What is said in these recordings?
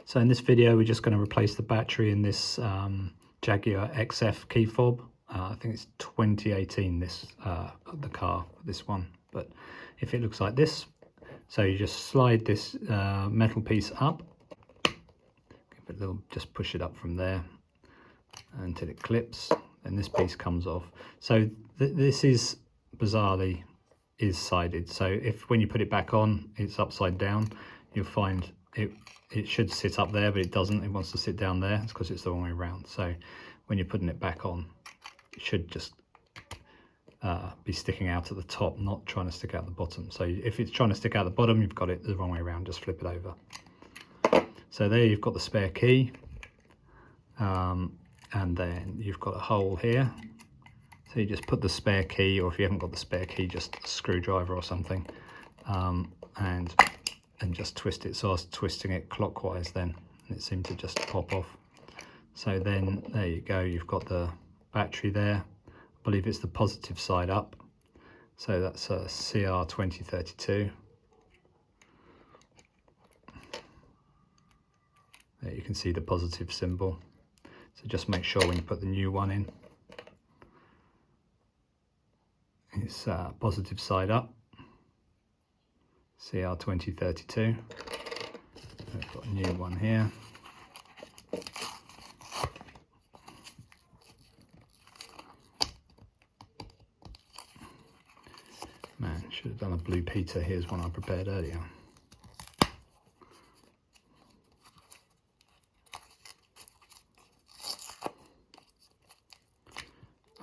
So in this video we're just going to replace the battery in this Jaguar XF Key Fob. I think it's 2018 this the car, this one, but if it looks like this, so you just slide this metal piece up, give it a little, just push it up from there until it clips, and this piece comes off. So this is bizarrely is sided, so if when you put it back on it's upside down, you'll find it should sit up there, but it doesn't. It wants to sit down there. It's because it's the wrong way around. So when you're putting it back on, it should just be sticking out at the top, not trying to stick out the bottom. So if it's trying to stick out the bottom, you've got it the wrong way around. Just flip it over. So there you've got the spare key, and then you've got a hole here. So you just put the spare key, or if you haven't got the spare key, just a screwdriver or something, and just twist it. So I was twisting it clockwise then, and it seemed to just pop off. So then there you go, you've got the battery there. I believe it's the positive side up, so that's a CR2032. There you can see the positive symbol, so just make sure when you put the new one in, it's positive side up, CR2032. We've got a new one here. Man, should have done a blue Peter. Here's one I prepared earlier.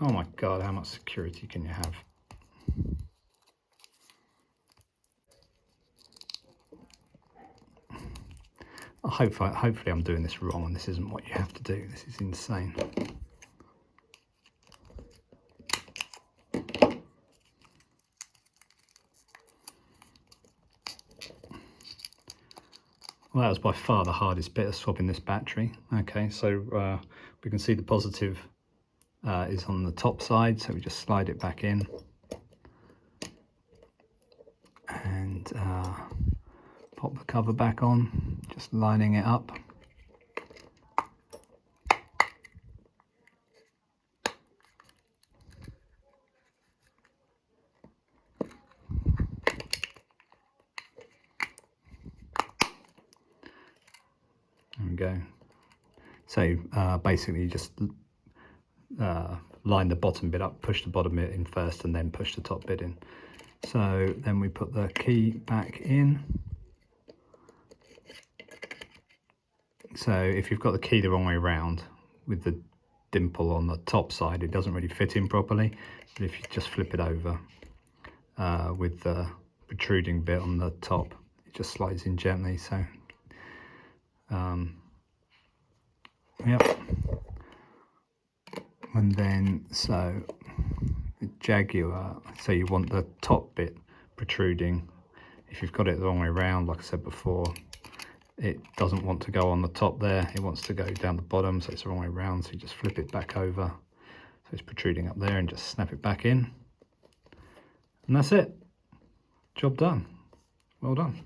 Oh my God, how much security can you have? Hopefully I'm doing this wrong and this isn't what you have to do. This is insane. Well, that was by far the hardest bit of swapping this battery. Okay, so we can see the positive is on the top side, so we just slide it back in and pop the cover back on, just lining it up. There we go. So basically you just line the bottom bit up, push the bottom bit in first and then push the top bit in. So then we put the key back in. So if you've got the key the wrong way around with the dimple on the top side, it doesn't really fit in properly. But if you just flip it over with the protruding bit on the top, it just slides in gently. So yep. And then so the Jaguar, so you want the top bit protruding. If you've got it the wrong way around, like I said before, it doesn't want to go on the top there, it wants to go down the bottom, so it's the wrong way around. So you just flip it back over so it's protruding up there and just snap it back in, and that's it. Job done. Well done.